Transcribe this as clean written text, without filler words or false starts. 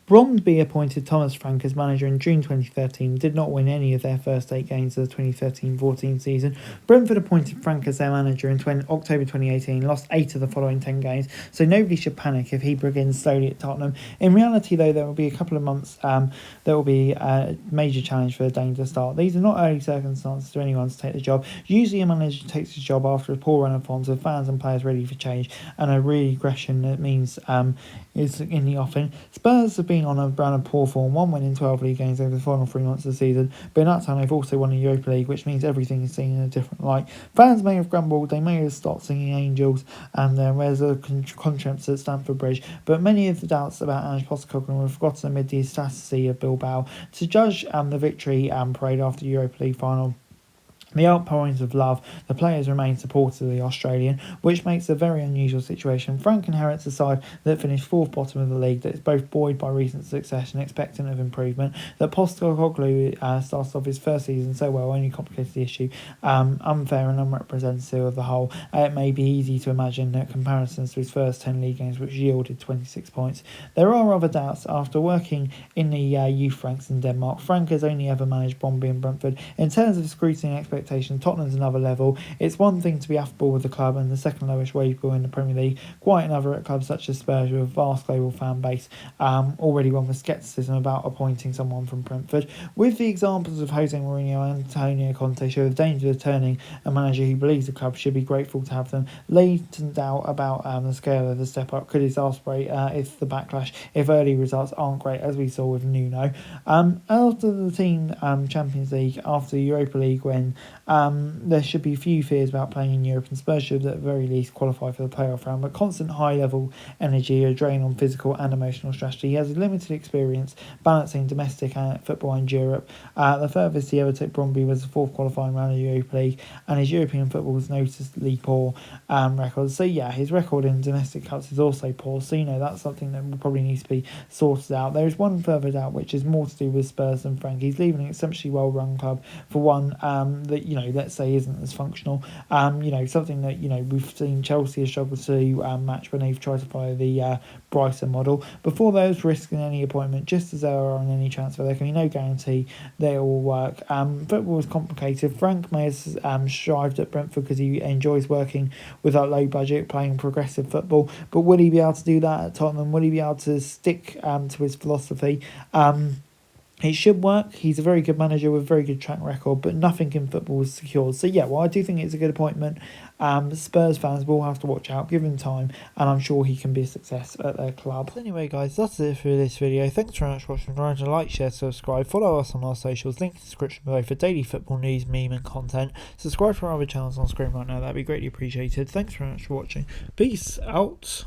Brøndby appointed Thomas Frank as manager in June 2013, did not win any of their first 8 games of the 2013-14 season. Brentford appointed Frank as their manager in October 2018, lost 8 of the following 10 games, so nobody should panic if he begins slowly at Tottenham. In reality, though, there will be a couple of months there will be a major challenge for the Dane to start. These are not early circumstances to anyone to take the job. Usually a manager takes his job after a poor run of forms with fans and players ready for change, and a regression that means is in the offing. Spurs have been on a run of poor form, 1 win in 12 league games over the final 3 months of the season, but in that time they've also won the Europa League, which means everything is seen in a different light. Fans may have grumbled, they may have stopped singing Angels, and there's a conscience at Stamford Bridge, but many of the doubts about Ange Postecoglou were forgotten amid the ecstasy of Bilbao. To judge the victory parade after the Europa League final, the outpourings of love, the players remain supportive of the Australian, which makes a very unusual situation. Frank inherits a side that finished 4th bottom of the league, that is both buoyed by recent success and expectant of improvement. That Postecoglou started off his first season so well only complicated the issue, unfair and unrepresentative of the whole. It may be easy to imagine that comparisons to his first 10 league games, which yielded 26 points. There are other doubts. After working in the youth ranks in Denmark, Frank has only ever managed Brøndby and Brentford. In terms of scrutiny and expectations, Tottenham's another level. It's one thing to be affable with the club and the second lowest wage bill in the Premier League, quite another at clubs such as Spurs with a vast global fan base, already one with scepticism about appointing someone from Brentford. With the examples of Jose Mourinho and Antonio Conte show the danger of turning a manager who believes the club should be grateful to have them. Latent doubt about the scale of the step up could exasperate if early results aren't great, as we saw with Nuno. After the team Champions League, after the Europa League, when there should be few fears about playing in Europe, and Spurs should at the very least qualify for the playoff round, but constant high level energy, a drain on physical and emotional strategy. He has a limited experience balancing domestic football and Europe. The furthest he ever took Brøndby was the 4th qualifying round of the Europa League, and his European football was noticeably poor record. So yeah, his record in domestic cups is also poor, so that's something that will probably need to be sorted out. There is one further doubt, which is more to do with Spurs than Frank. He's leaving an exceptionally well run club for one that let's say isn't as functional. Something that we've seen Chelsea has struggled to match when they've tried to follow the Brighton model. Before there's risk in any appointment, just as there are on any transfer, there can be no guarantee they all work. Football is complicated. Frank may have strived at Brentford because he enjoys working with a low budget, playing progressive football, but will he be able to do that at Tottenham? Will he be able to stick to his philosophy? It should work. He's a very good manager with a very good track record, but nothing in football is secured. So yeah, I do think it's a good appointment. Spurs fans will have to watch out, give him time, and I'm sure he can be a success at their club. So anyway, guys, that's it for this video. Thanks very much for watching. Remember to like, share, subscribe, follow us on our socials, link in the description below for daily football news, meme and content. Subscribe to our other channels on screen right now, that'd be greatly appreciated. Thanks very much for watching. Peace out.